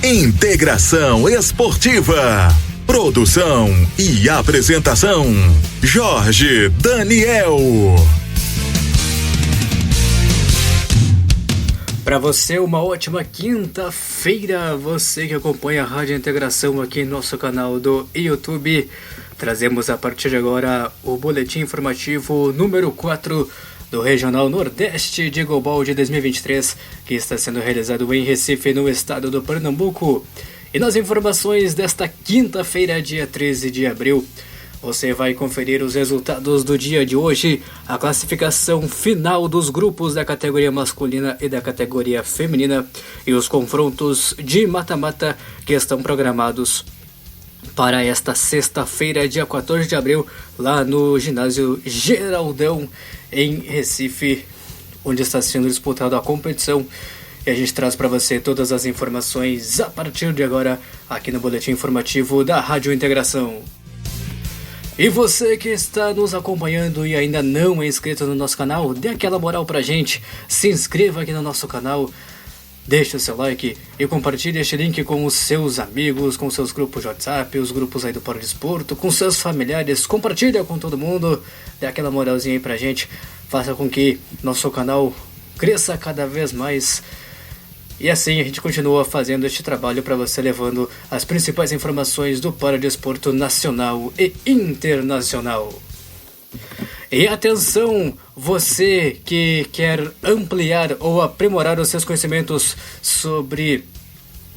Integração Esportiva. Produção e apresentação: Jorge Daniel. Para você, uma ótima quinta-feira. Você que acompanha a Rádio Integração aqui em nosso canal do YouTube. Trazemos a partir de agora o boletim informativo número 4 do Regional Nordeste de Goalball de 2023, que está sendo realizado em Recife, no estado do Pernambuco. E nas informações desta quinta-feira, dia 13 de abril, você vai conferir os resultados do dia de hoje, a classificação final dos grupos da categoria masculina e da categoria feminina e os confrontos de mata-mata que estão programados para esta sexta-feira, dia 14 de abril, lá no ginásio Geraldão, em Recife, onde está sendo disputada a competição. E a gente traz para você todas as informações a partir de agora, aqui no boletim informativo da Rádio Integração. E você que está nos acompanhando e ainda não é inscrito no nosso canal, dê aquela moral pra gente, se inscreva aqui no nosso canal, deixe o seu like e compartilhe este link com os seus amigos, com seus grupos de WhatsApp, os grupos aí do Paradesporto, com seus familiares, compartilha com todo mundo, dê aquela moralzinha aí pra gente, faça com que nosso canal cresça cada vez mais. E assim a gente continua fazendo este trabalho para você, levando as principais informações do paradesporto nacional e internacional. E atenção, você que quer ampliar ou aprimorar os seus conhecimentos sobre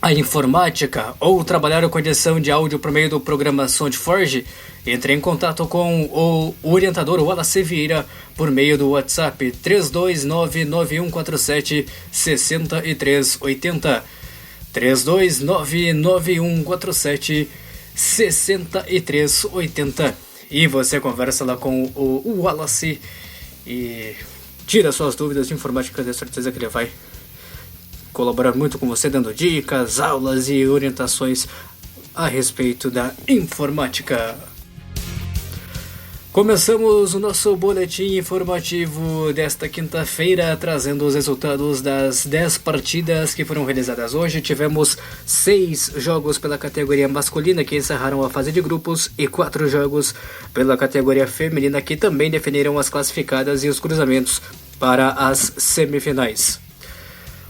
a informática ou trabalhar com edição de áudio por meio do programa SoundForge, entre em contato com o orientador Wallace Vieira por meio do WhatsApp 32991476380, 32991476380, e você conversa lá com o Wallace e tira suas dúvidas de informática. Eu tenho certeza que ele vai colaborar muito com você, dando dicas, aulas e orientações a respeito da informática. Começamos o nosso boletim informativo desta quinta-feira, trazendo os resultados das 10 partidas que foram realizadas hoje. Tivemos 6 jogos pela categoria masculina que encerraram a fase de grupos e 4 jogos pela categoria feminina que também definiram as classificadas e os cruzamentos para as semifinais.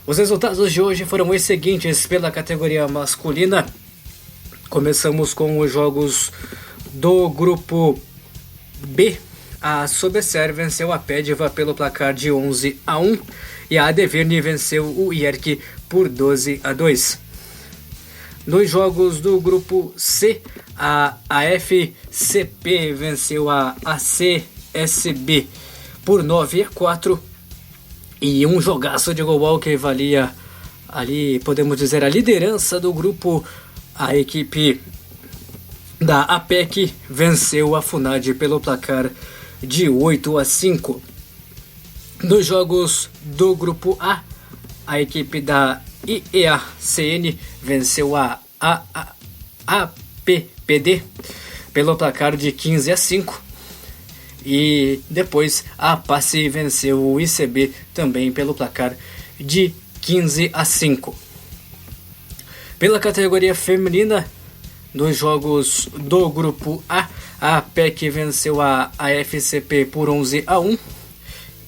Os resultados de hoje foram os seguintes pela categoria masculina. Começamos com os jogos do grupo B. A Sobecer venceu a Pédiva pelo placar de 11-1 e a Adeverne venceu o IERC por 12-2. Nos jogos do grupo C, a AFCP venceu a ACSB por 9-4 e um jogaço de goalball que valia ali, podemos dizer, a liderança do grupo. A equipe da APEC venceu a FUNAD pelo placar de 8-5. Nos jogos do grupo A, a equipe da IEACN venceu a APPD pelo placar de 15-5. E depois a PASSE venceu o ICB também pelo placar de 15-5. Pela categoria feminina, nos jogos do grupo A, a PEC venceu a AFCP por 11-1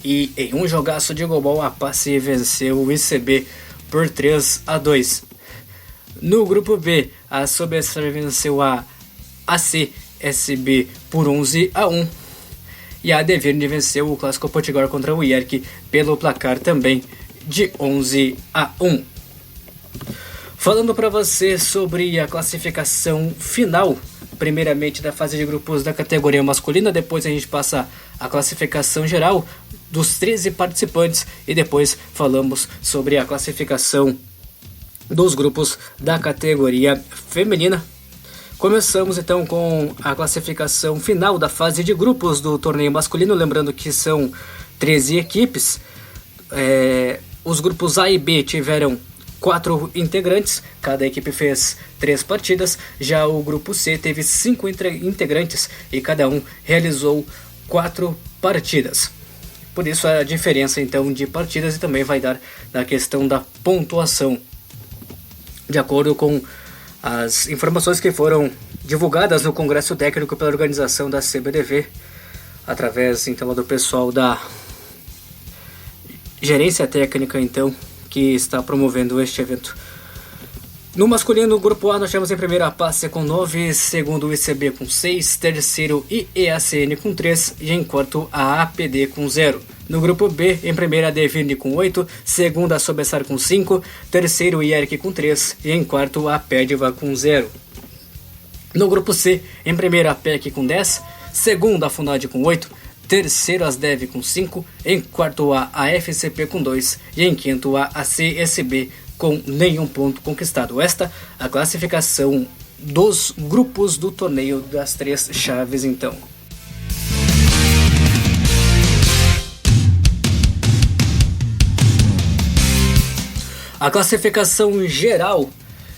e em um jogaço de goalball a PASSE venceu o ICB por 3-2. No grupo B, a Sobecer venceu a ACSB por 11-1 e a Adeverne venceu o Clássico Potiguar contra o IERC pelo placar também de 11-1. Falando para você sobre a classificação final, primeiramente da fase de grupos da categoria masculina, depois a gente passa a classificação geral dos 13 participantes e depois falamos sobre a classificação dos grupos da categoria feminina. Começamos então com a classificação final da fase de grupos do torneio masculino, lembrando que são 13 equipes. Os grupos A e B tiveram 4 integrantes, cada equipe fez 3 partidas. Já o grupo C teve 5 integrantes e cada um realizou 4 partidas. Por isso a diferença então de partidas, e também vai dar na questão da pontuação. de acordo com as informações que foram divulgadas no Congresso Técnico pela organização da CBDV, através então do pessoal da gerência técnica então que está promovendo este evento. No masculino, grupo A, nós temos em primeiro a Passe com 9, segundo o ICB com 6, terceiro IEACN com 3 e em quarto a APD com 0. No grupo B, em primeiro a Devine com 8, segundo a Sobessar com 5, terceiro IERC com 3 e em quarto a PEDVA com 0. No grupo C, em primeiro a PEC com 10, segundo a FUNAD com 8, terceiro as DEV com 5, em quarto a FCP com 2 e em quinto a CSB com nenhum ponto conquistado. Esta a classificação dos grupos do torneio das 3 chaves então. A classificação geral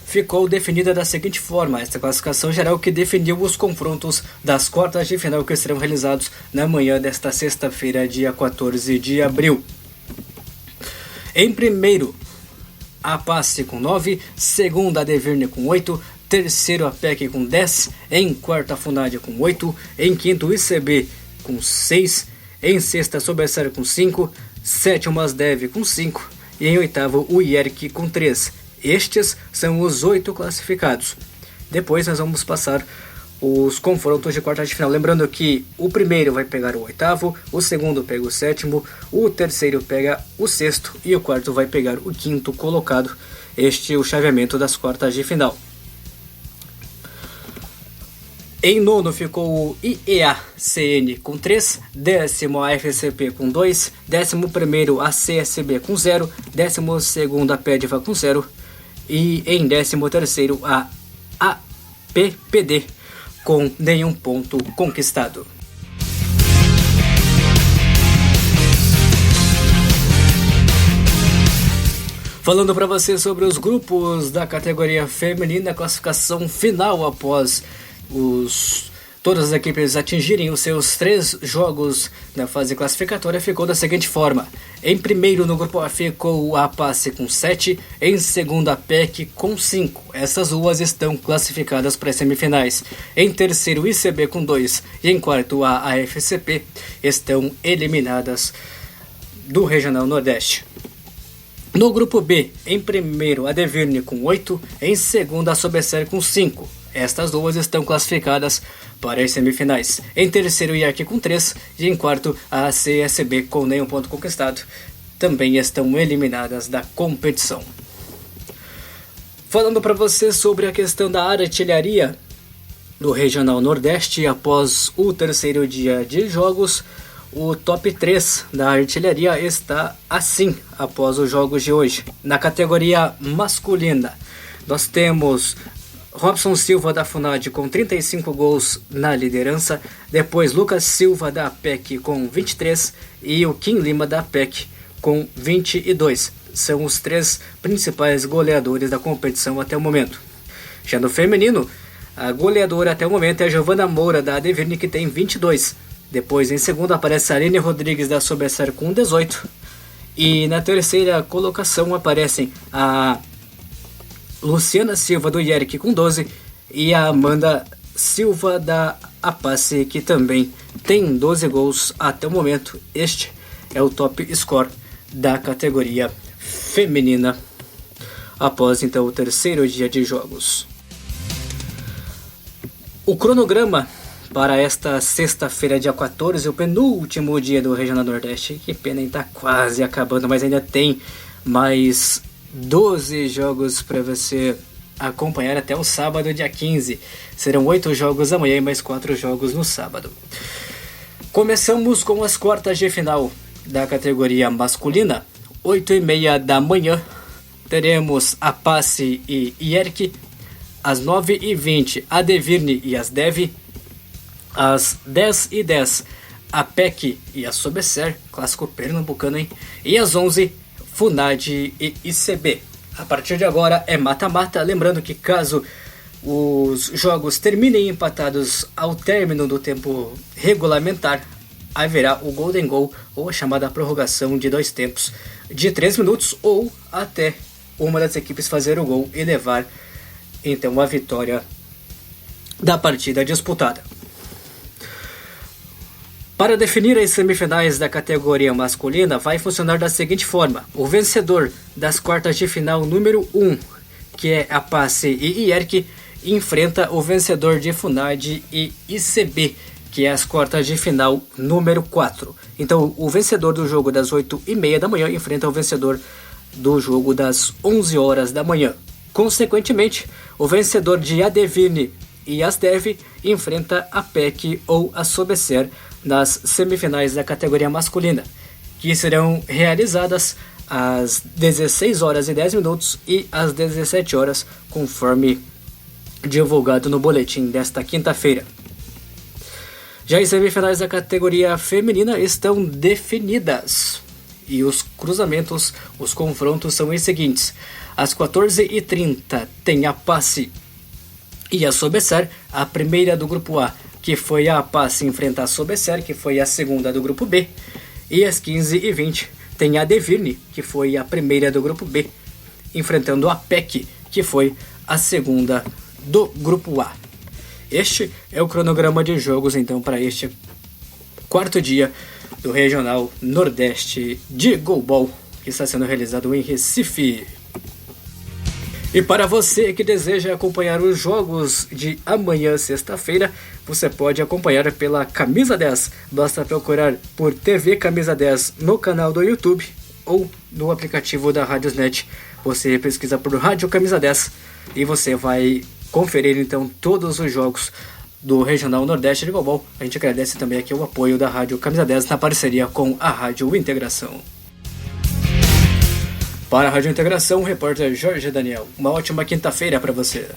ficou definida da seguinte forma. Esta classificação geral que definiu os confrontos das quartas de final que serão realizados na manhã desta sexta-feira, dia 14 de abril. Em primeiro, a Passe com 9, segundo a Deverne com 8, terceiro a PEC com 10, em quarto a FUNAD com 8, em quinto o ICB com 6, em sexta a Sobessar com 5, sétimo as DEV com 5 e em oitavo o IERC com 3. Estes são os 8 classificados. Depois nós vamos passar os confrontos de quarta de final. Lembrando que o primeiro vai pegar o oitavo, o segundo pega o sétimo, o terceiro pega o sexto e o quarto vai pegar o quinto colocado. Este é o chaveamento das quartas de final. Em nono ficou o IEACN com 3, décimo a FCP com 2, décimo primeiro a CSB com 0, décimo segundo a PEDVA com 0 e em décimo terceiro a APPD com nenhum ponto conquistado. Falando para você sobre os grupos da categoria feminina, classificação final após todas as equipes atingirem os seus 3 jogos na fase classificatória ficou da seguinte forma. Em primeiro no grupo A ficou a Passe com 7, em segundo a PEC com 5. Essas duas estão classificadas para as semifinais. Em terceiro o ICB com 2 e em quarto a AFCP estão eliminadas do Regional Nordeste. No grupo B, em primeiro a Deverne com 8, em segundo a Sobessar com 5. Estas duas estão classificadas para as semifinais. Em terceiro, o IAC com 3 e em quarto, a CSB com nenhum ponto conquistado. Também estão eliminadas da competição. Falando para você sobre a questão da artilharia do Regional Nordeste, após o terceiro dia de jogos, o top 3 da artilharia está assim após os jogos de hoje. Na categoria masculina, nós temos Robson Silva da FUNAD com 35 gols na liderança, depois Lucas Silva da PEC com 23 e o Kim Lima da PEC com 22. São os 3 principais goleadores da competição até o momento. Já no feminino, a goleadora até o momento é a Giovana Moura da Deverne, que tem 22. Depois em segundo aparece a Aline Rodrigues da Sobessar com 18. E na terceira colocação aparecem a Luciana Silva do IERC com 12 e a Amanda Silva da Apace, que também tem 12 gols até o momento. Este é o top score da categoria feminina após então o terceiro dia de jogos. O cronograma para esta sexta-feira, dia 14, o penúltimo dia do Regional Nordeste. Que pena, está quase acabando, mas ainda tem mais 12 jogos para você acompanhar até o sábado, dia 15. Serão 8 jogos amanhã e mais 4 jogos no sábado. Começamos com as quartas de final da categoria masculina. 8h30 da manhã teremos a Passe e IERC. Às 9h20 a Deverne e as DEV. Às 10h10 a PEC e a Sobessar, clássico pernambucano, hein? E às 11h FUNAD e ICB. A partir de agora é mata-mata, lembrando que caso os jogos terminem empatados ao término do tempo regulamentar, haverá o Golden Goal, ou a chamada prorrogação de 2 tempos de 3 minutos ou até uma das equipes fazer o gol e levar então a vitória da partida disputada. Para definir as semifinais da categoria masculina, vai funcionar da seguinte forma: o vencedor das quartas de final número 1, que é a Passe e IERC, enfrenta o vencedor de FUNAD e ICB, que é as quartas de final número 4. Então, o vencedor do jogo das 8h30 da manhã enfrenta o vencedor do jogo das 11 horas da manhã. Consequentemente, o vencedor de ADVIRN e ASDEV enfrenta a PEC ou a SOBESER nas semifinais da categoria masculina, que serão realizadas às 16h10 e às 17h, conforme divulgado no boletim desta quinta-feira. Já as semifinais da categoria feminina estão definidas e os cruzamentos, os confrontos são os seguintes: às 14h30 tem a Passe e a SOBESER, a primeira do grupo A, que foi a Passe enfrenta a SOBESER, que foi a segunda do grupo B, e às 15h20 tem a ADVIRN, que foi a primeira do grupo B, enfrentando a PEC, que foi a segunda do grupo A. Este é o cronograma de jogos então para este quarto dia do Regional Nordeste de Goalball, que está sendo realizado em Recife. E para você que deseja acompanhar os jogos de amanhã, sexta-feira, você pode acompanhar pela Camisa 10. Basta procurar por TV Camisa 10 no canal do YouTube ou no aplicativo da Radiosnet. Você pesquisa por Rádio Camisa 10 e você vai conferir então todos os jogos do Regional Nordeste de Goalball. A gente agradece também aqui o apoio da Rádio Camisa 10 na parceria com a Rádio Integração. Para a Rádio Integração, o repórter Jorge Daniel. Uma ótima quinta-feira para você.